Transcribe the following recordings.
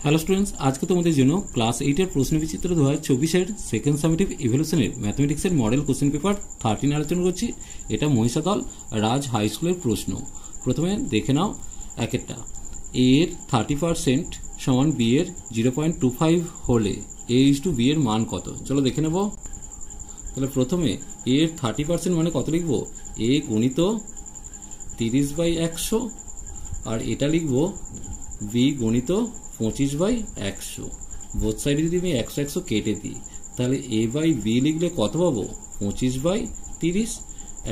Hello students, আজকে তোমাদের জন্য ক্লাস 8-এর প্রশ্নবিচিত্র 2024-এর সেকেন্ড সামেটিভ ইভ্যালুয়েশনের ম্যাথমেটিক্সের মডেল কোশ্চেন পেপার 13 আলোচনা করছি। এটা মহিষাদল রাজ হাই স্কুলের প্রশ্ন। প্রথমে দেখে নাও একেরটা। এ এর 30% সমান বি এর 0.25 হলে এ ইজ টু বি এর মান কত? চলো দেখে নেব। তাহলে প্রথমে এ এর 30% মানে কত লিখবো? এ গুণিত 30/100, আর এটা লিখবো বি গুণিত 25/100। বোথ সাইডে যদি আমি 100 কেটে দিই তাহলে এ বাই বি লিখলে কত পাবো? 25/30।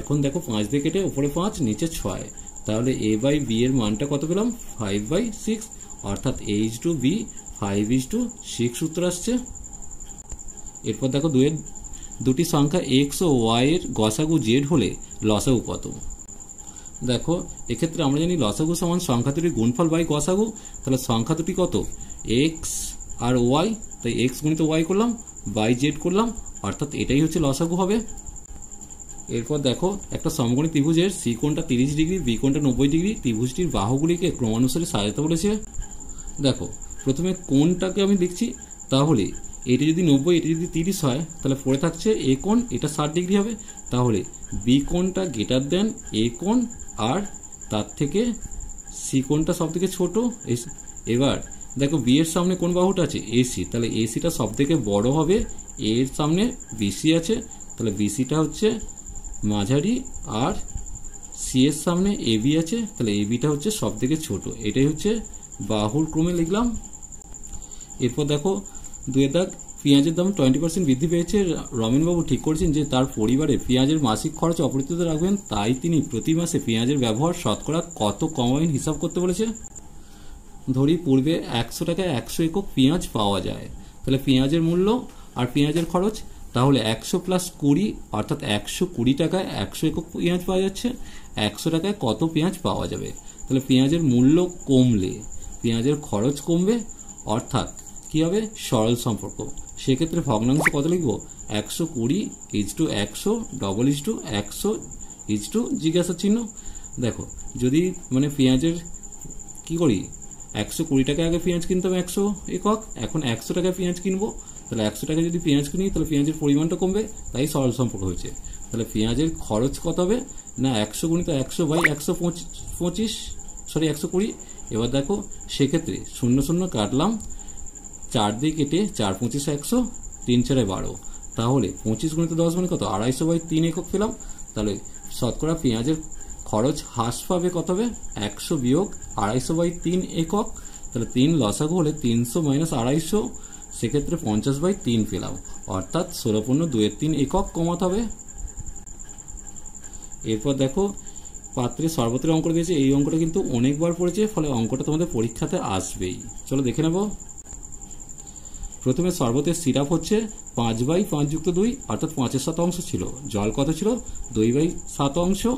এখন দেখো 5 দিয়ে কেটে উপরে 5 নিচে 6, তাহলে এ বাই বি এর মানটা কত পেলাম? 5/6, অর্থাৎ এ ইজ টু বি 5:6 সূত্র আসছে। এরপর দেখো দুটি সংখ্যা এক্স ও ওয়াই এর গসাগু জেড হলে লসাগু কত? দেখো এক্ষেত্রে আমরা জানি লসাগু সমান সংখ্যা দুটির গুণফল বাই গসাগু। তাহলে সংখ্যা দুটি কত? এক্স আর ওয়াই, তাই এক্স গুণিত ওয়াই করলাম, বাই জেড করলাম, অর্থাৎ এটাই হচ্ছে লসাগু হবে। এরপর দেখো একটা সমকোণী ত্রিভুজের সি কোণটা 30 ডিগ্রি, বি কোণটা 90 ডিগ্রি, ত্রিভুজটির বাহুগুলিকে ক্রমানুসারে সাজাতে বলেছে। দেখো প্রথমে কোণটাকে আমি লিখছি, তাহলে এটি যদি 90 এটি যদি 30 হয় তাহলে পড়ে থাকছে এ কোণ, এটা 60 ডিগ্রি হবে। তাহলে বি কোণটা গ্রেটার দেন এ কোণ, আর তার থেকে সি কোণটা সব থেকে ছোট। এবার দেখো বি এর সামনে কোন বাহুটা আছে? এসি, তাহলে এসিটা সব থেকে বড় হবে। এর সামনে বিসি আছে, তাহলে বিসিটা হচ্ছে মাঝারি, আর সি এর সামনে এবি আছে, তাহলে এবিটা হচ্ছে সব থেকে ছোট। এটাই হচ্ছে বাহুর ক্রমে লিখলাম। এরপর দেখো দুয়ের দাগ, পেঁয়াজের দাম 20% বৃদ্ধি পেয়েছে। রমেনবাবু ঠিক করেছেন যে তার পরিবারে পেঁয়াজের মাসিক খরচ অপরিবর্তিত রাখবেন, তাই তিনি প্রতি মাসে পেঁয়াজের ব্যবহার শতকরা কত কমাবেন হিসাব করতে বলেছে। ধরি পূর্বে 100 টাকায় 100 একক পেঁয়াজ পাওয়া যায়, তাহলে পেঁয়াজের মূল্য আর পেঁয়াজের খরচ, তাহলে 100 + 20 অর্থাৎ 120 টাকায় 100 একক পেঁয়াজ পাওয়া যাচ্ছে। 100 টাকায় কত পেঁয়াজ পাওয়া যাবে? তাহলে পেঁয়াজের মূল্য কমলে পেঁয়াজের খরচ কমবে, অর্থাৎ কি হবে? সরল সম্পর্ক। সেক্ষেত্রে ভগ্নাংশ কত লিখবো? 120 = 100 100 জিজ্ঞাসা চিহ্ন। দেখো যদি মানে পেঁয়াজের কি করি, 120 টাকা আগে পেঁয়াজ কিনতাম 100 একক, এখন 100 টাকায় পেঁয়াজ কিনবো, তাহলে 100 টাকা যদি পেঁয়াজ কিনি তাহলে পেঁয়াজের পরিমাণটা কমবে, তাই সরল সম্পর্ক হয়েছে। তাহলে পেঁয়াজের খরচ কত হবে? না 100 × 100/120। এবার দেখো সেক্ষেত্রে 0 0 কাটলাম, 4 দিয়ে কেটে 4 × 5 100, 3 × 4 12, তাহলে 25 × 10 মানে কত? 250/3 একক পেলাম। তাহলে শতকরা পেঁয়াজের খরচ হ্রাস পাবে কত হবে? 100 - 250/3 একক। তাহলে 3 লসাগু হলে 300 - 250, সেক্ষেত্রে 50/3 পেলাম, অর্থাৎ 16.2 একক কমাতে হবে। এরপর দেখো পাত্রে সর্বত্র অঙ্ক দিয়েছে। এই অঙ্কটা কিন্তু অনেকবার পড়েছে, ফলে অঙ্কটা তোমাদের পরীক্ষাতে আসবেই। চলো দেখে নেব। প্রথমে শরবতের সিরাপ হচ্ছে 5/5 + 2, অর্থাৎ 5/7 ছিল। জল কত ছিল? 2/7।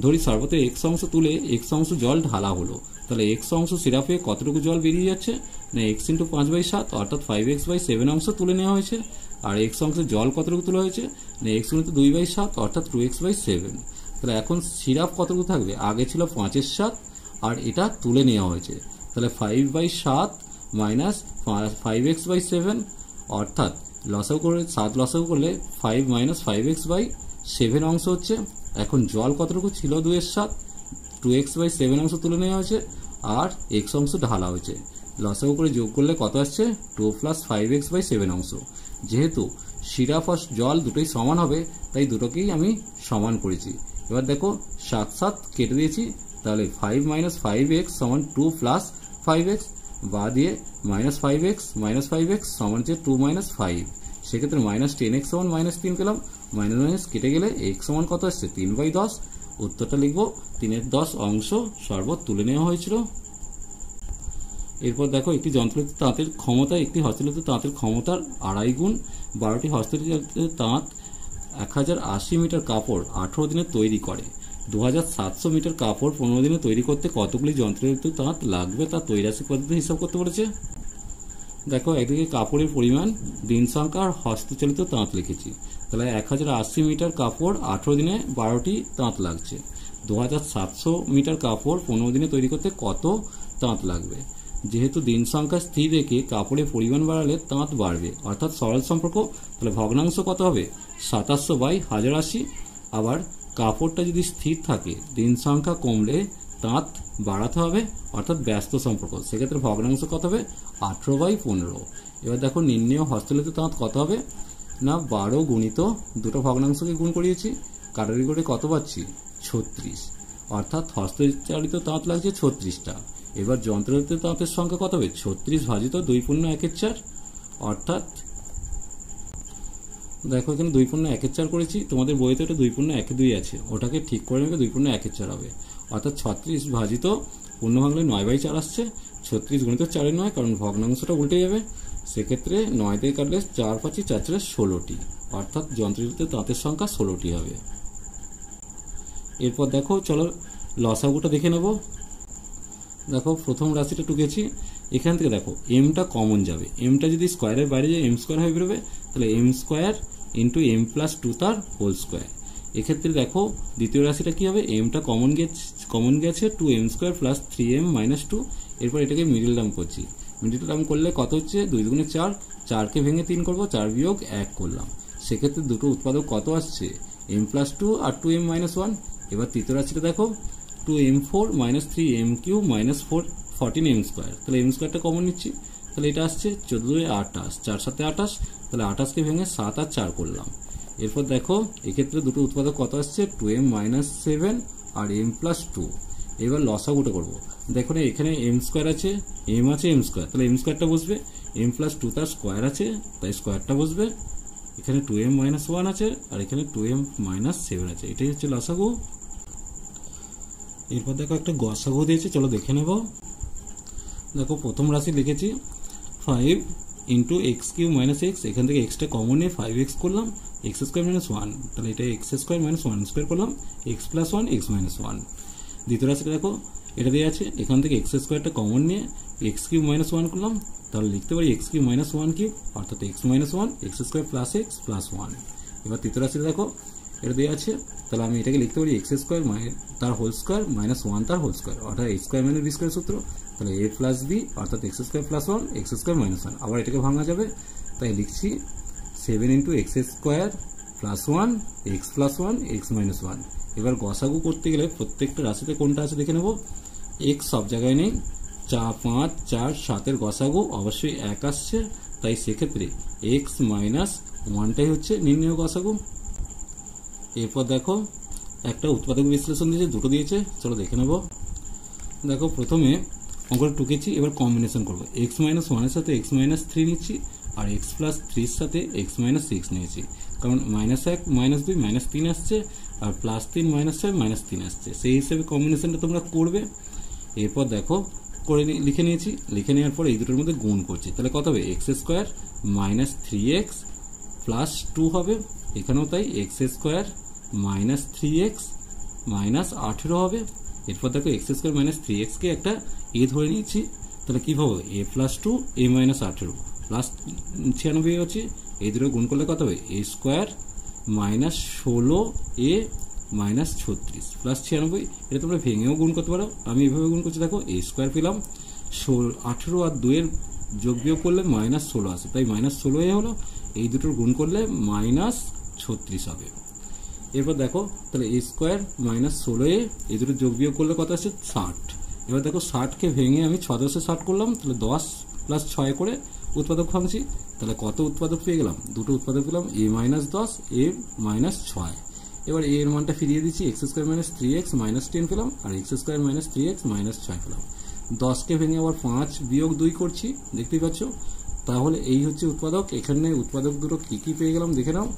ধরি শরবতের x অংশ তুলে x অংশ জল ঢালা হলো, তাহলে x অংশ সিরাপে কতটুকু জল বেরিয়ে যাচ্ছে? না x × 5/7, অর্থাৎ 5x/7 অংশ তুলে নেওয়া হয়েছে। আর x অংশে জল কতটুকু তোলা হয়েছে? না x × 2/7, অর্থাৎ 2x/7। তাহলে এখন সিরাপ কতটুকু থাকবে? আগে ছিল 5/7, আর এটা তুলে নেওয়া হয়েছে, তাহলে 5/7 - 5x/7, অর্থাৎ লসাগু করে 7 লসাগু করলে 5 - 5x/7 অংশ হচ্ছে। এখন জল কতটুকু ছিল? 2/7, 2x/7 অংশ তুলে নেওয়া হয়েছে, আর x অংশ ঢালা হয়েছে। লসাগু করে যোগ করলে কত আসছে? 2 + 5x/7 অংশ। যেহেতু সিরাপ আর জল দুটোই সমান হবে, তাই দুটোকেই আমি সমান করেছি। এবার দেখো 7 7 কেটে দিয়েছি, তাহলে 5 - 5x = 2 + 5x, বা দিয়ে -5x - 5x সমান হচ্ছে 2 - 5। সেক্ষেত্রে -10x = -3 পেলাম। মাইনাস কেটে গেলে x সমান কত আসছে? 3/10। উত্তরটা লিখবো 3/10 অংশ শরবত তুলে নেওয়া হয়েছিল। এরপর দেখো একটি যন্ত্রচালিত তাঁতের ক্ষমতা একটি হস্তচালিত তাঁতের ক্ষমতার 2.5 গুণ। 12টি হস্তচালিত তাঁত 1080 মিটার কাপড় 18 দিনে তৈরি করে। 2700 মিটার কাপড় 15 দিনে তৈরি করতে কতগুলি যন্ত্রচালিত তাঁত লাগবে তা তৈরাসিক পদ্ধতিতে হিসাব করতে বলেছে। দেখো একদিকে কাপড়ের পরিমাণ, দিন সংখ্যা আর হস্তচালিত তাঁত লিখেছি। তাহলে 1080 মিটার কাপড় 18 দিনে 12টি তাঁত লাগছে। 2700 মিটার কাপড় 15 দিনে তৈরি করতে কত তাঁত লাগবে? যেহেতু দিন সংখ্যা স্থির রেখে কাপড়ের পরিমাণ বাড়ালে তাঁত বাড়বে, অর্থাৎ সরল সম্পর্ক। তাহলে ভগ্নাংশ কত হবে? 2700/1080। আবার কাপড়টা যদি স্থির থাকে, দিন সংখ্যা কমলে তাঁত বাড়াতে হবে, অর্থাৎ ব্যস্ত সম্পর্ক। সেক্ষেত্রে ভগ্নাংশ কত হবে? 18/15। এবার দেখো নির্ণেয় হস্তচালিত তাঁত কত হবে না 12 গুণিত দুটো ভগ্নাংশকে গুণ করিয়েছি, কাটারি করে কত পাচ্ছি? 36। অর্থাৎ হস্তচালিত তাঁত লাগছে 36টা। এবার যন্ত্রচালিত তাঁতের সংখ্যা কত হবে? 36 ভাজিত 2×1/4। অর্থাৎ দেখো এখানে 2×1/4 করেছি, তোমাদের বইতে ওটা 2×1/2 আছে, ওটাকে ঠিক করে নেবে 2×1/4 হবে। অর্থাৎ 36 ভাজিত পূর্ণ ভাঙলে 9/4 আসছে। 36 গুণিত 4 নয়, কারণ ভগ্নাংশটা উল্টে যাবে। সেক্ষেত্রে 9 দিয়ে কাটলে 4 5 4 4 16টি, অর্থাৎ যন্ত্রচালিত তাঁতের সংখ্যা 16টি হবে। এরপর দেখো চলো লসাগুটা দেখে নেব। দেখো প্রথম রাশিটা টুকেছি, এখান থেকে দেখো এমটা কমন যাবে, এমটা যদি স্কোয়ারের বাইরে যায় এম স্কোয়ার হয়ে বেরোবে, তাহলে M square into M plus 2 তার হোল স্কোয়ার। এক্ষেত্রে দেখো দ্বিতীয় রাশিটা কি হবে? এমটা কমন গেছে 2m square plus 3m minus 2। এরপর এটাকে মিডিল টার্ম করছি, মিডিল টার্ম করলে কত হচ্ছে? 2 দুগুণে 4, 4কে ভেঙে 3 করবো, 4 বিয়োগ 1 করলাম। সেক্ষেত্রে দুটো উৎপাদক কত আসছে? m প্লাস 2 আর 2m মাইনাস 1। এবার তৃতীয় রাশিটা দেখো 2m4 minus 3m³ minus 14m square. তাহলে m স্কোয়ারটা কমন নিচ্ছি, তাহলে এটা আসছে 14×28, 4 7 28। তাহলে 28কে ভেঙে 7 আর 4 করলাম। এরপর দেখো এক্ষেত্রে দুটো উৎপাদক কত আসছে? 2m মাইনাস 7 আর m প্লাস 2। এবার লসাগুটা করবো। দেখো না এখানে m স্কোয়ার আছে, m আছে m স্কোয়ার, তাহলে m স্কোয়ারটা বসবে। m প্লাস 2 তার স্কোয়ার আছে, তাই স্কোয়ারটা বসবে। এখানে 2m মাইনাস 1 আছে আর এখানে 2m মাইনাস 7 আছে, এটাই হচ্ছে লসাগু। এরপর দেখো একটা গসাগু দিয়েছে, চলো দেখে নেব। দেখো প্রথম রাশি লিখেছি 5 ইন্টু x³ মাইনাস x, এখান থেকে এক্সটা কমন নিয়ে 5x করলাম, x স্কোয়ার মাইনাস 1, তাহলে এটা x স্কোয়ার মাইনাস 1 স্কোয়ার করলাম, x প্লাস 1 x মাইনাস 1। দ্বিতীয় রাশিটা দেখো এটা দিয়ে আছে, এখান থেকে x স্কোয়ারটা কমন নিয়ে x³ মাইনাস 1 করলাম, তাহলে লিখতে পারি x³ মাইনাস 1³ অর্থাৎ x minus 1 x square plus x plus 1। এবার তৃতীয় রাশিটা দেখো এটা দিয়ে আছে, তাহলে আমি এটাকে লিখতে পারি x স্কোয়ার তার হোল স্কোয়ার মাইনাস 1 তার হোল স্কোয়ার, অর্থাৎ a square minus b square সূত্র। তাহলে a প্লাস b অর্থাৎ x square plus 1 x square minus 1। আবার এটাকে ভাঙা যাবে, তাই লিখছি 7 into x square plus 1 x plus 1 x minus 1। এবার গসাগু করতে গেলে প্রত্যেকটা রাশিতে কোনটা আছে দেখে নেব। x সব জায়গায় নেই, 5 4 7-এর গসাগু অবশ্যই 1 আসছে, তাই সেক্ষেত্রে x মাইনাস 1টাই হচ্ছে নির্ণেয় গসাগু। এরপর দেখো একটা উৎপাদক বিশ্লেষণ দিয়েছে, দুটো দিয়েছে, চলো দেখে নেব। দেখো প্রথমে অঙ্কটা টুকেছি, এবার কম্বিনেশন করবো। x মাইনাস 1-এর সাথে x মাইনাস 3 নিচ্ছি আর x প্লাস 3-এর সাথে x মাইনাস 6 নিয়েছি, কারণ মাইনাস 1 মাইনাস 2 মাইনাস 3 আসছে আর প্লাস 3 মাইনাস 6 মাইনাস 3 আসছে, সেই হিসেবে কম্বিনেশনটা তোমরা করবে। এরপর দেখো করে লিখে নিয়েছি, লিখে নেওয়ার পর এই দুটোর মধ্যে গুণ করছি, তাহলে কত হবে? x square minus 3x plus 2 হবে, এখানেও তাই x square minus 3x minus 18 হবে। এরপর দেখো x স্কোয়ার মাইনাস 3x কে একটা a ধরে নিয়েছি, তাহলে কি পাবো? a plus 2 a minus 18 plus 96 হচ্ছে, এই দুটো গুণ করলে কত হবে? a square minus 16a minus 36 plus 96। এটা তোমরা ভেঙেও গুণ করতে পারো, আমি এভাবে গুণ করছি। দেখো a স্কোয়ার পেলাম 18 আর 2-এর যোগ বিয়োগ করলে মাইনাস 16 আসে, তাই মাইনাস 16 হলো, এই দুটোর গুণ করলে মাইনাস 36 হবে। এরপর দেখো তাহলে a স্কোয়ার মাইনাস 16 এই দুটো যোগ বিয়োগ করলে কত আসছে? 60। এবার দেখো 60কে ভেঙে আমি 6 10-এ 60 করলাম, তাহলে 10 প্লাস 6 করে উৎপাদক ভাঙছি, তাহলে কত উৎপাদক পেয়ে গেলাম? দুটো উৎপাদক পেলাম, a মাইনাস 10 a মাইনাস 6। এবার a এর মানটা ফিরিয়ে দিচ্ছি, x square minus 3x minus 10 পেলাম আর x square minus 3x minus 6 পেলাম। 10কে ভেঙে আবার 5 বিয়োগ 2 করছি, দেখতেই পাচ্ছ। তাহলে এই হচ্ছে উৎপাদক। এখানে উৎপাদক দুটো কি কি পেয়ে গেলাম দেখে নাও।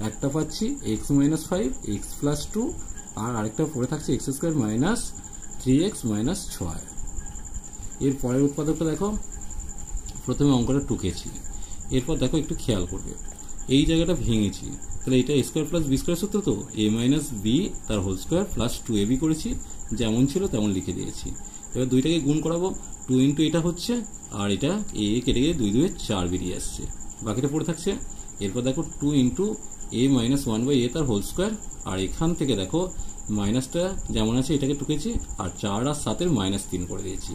একটা পাচ্ছি x মাইনাস 5 x প্লাস 2 আর আরেকটা পড়ে থাকছে x square minus 3x minus 6। এর পরের উৎপাদকটা দেখো, প্রথমে অঙ্কটা টুকেছি, এরপর দেখো একটু খেয়াল করবে, এই জায়গাটা ভেঙেছি, তাহলে এটা স্কোয়ার প্লাস বি স্কোয়ার সূত্র, তো a মাইনাস বি তার হোল স্কোয়ার প্লাস 2ab করেছি, যেমন ছিল তেমন লিখে দিয়েছি। এবার দুইটাকে গুণ করাবো, 2 ইন্টু এটা হচ্ছে আর এটা a কেটে গিয়ে 2 2 4 বেরিয়ে আসছে, বাকিটা পড়ে থাকছে। এরপর দেখো 2 ইন্টু a মাইনাস 1/a তার হোল স্কোয়ার, আর এখান থেকে দেখো মাইনাসটা যেমন আছে এটাকে টুকেছি আর 4 আর 7-এর মাইনাস 3 করে দিয়েছি।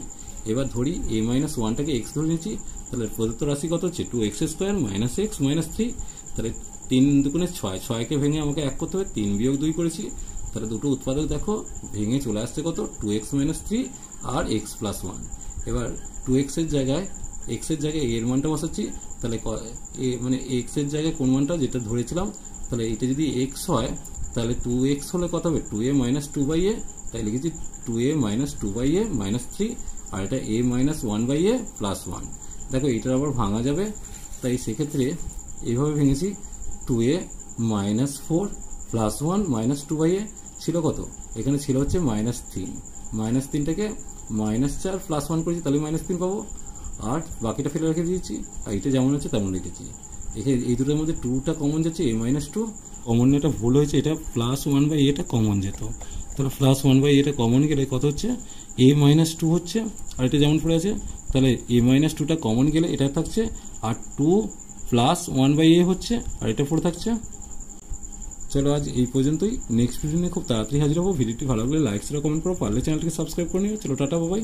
এবার ধরি এ মাইনাস ওয়ানটাকে এক্স ধরে নিচ্ছি, তাহলে প্রদত্ত রাশি কত হচ্ছে 2x square minus x minus 3, তাহলে 3 দুগুণে 6, 6কে ভেঙে আমাকে এক করতে হবে, 3 বিয়োগ 2 করেছি, তাহলে দুটো উৎপাদক দেখো ভেঙে চলে আসছে কত 2x মাইনাস 3 আর এক্স প্লাস 1। এবার 2x এর জায়গায় এর মানটা বসাচ্ছি, তাহলে মানে এক্স এর জায়গায় কোন মানটা যেটা ধরেছিলাম, তাহলে এটা যদি এক্স হয় তাহলে 2x হলে কত হবে 2a মাইনাস 2/a, তাই লিখেছি 2a মাইনাস 2/a মাইনাস 3, আর এটা a মাইনাস 1/a প্লাস 1। দেখো এটার আবার ভাঙা যাবে, তাই সেক্ষেত্রে এইভাবে ভেঙেছি 2a minus 4 plus 1 minus 2/a ছিল কত, এখানে ছিল হচ্ছে মাইনাস 3, মাইনাস 3টাকে মাইনাস 4 প্লাস 1 করেছি, তাহলে মাইনাস 3 পাবো, আর বাকিটা ফেলে রেখে দিয়েছি, আর এটা যেমন আছে তেমন লিখেছি। এখানে এই দুটোর মধ্যে 2টা কমন যাচ্ছে, a মাইনাস 2 কমন, এটা ভুল হয়েছে, এটা প্লাস 1/a এটা কমন যেত, তাহলে প্লাস 1/a এটা কমন গেলে কত হচ্ছে a মাইনাস 2 হচ্ছে, আর এটা যেমন পড়ে আছে, তাহলে a মাইনাস 2টা কমন গেলে এটা থাকছে, আর 2 প্লাস 1/a হচ্ছে, আর এটা পড়ে থাকছে। চলো আজ এই পর্যন্তই, নেক্সট ভিডিও নিয়ে খুব তাড়াতাড়ি হাজির হবো। ভিডিওটি ভালো লাগলে লাইক শেয়ার কমেন্ট করো, পারলে চ্যানেলটিকে সাবস্ক্রাইব করে নিও। চলো টাটা বাই।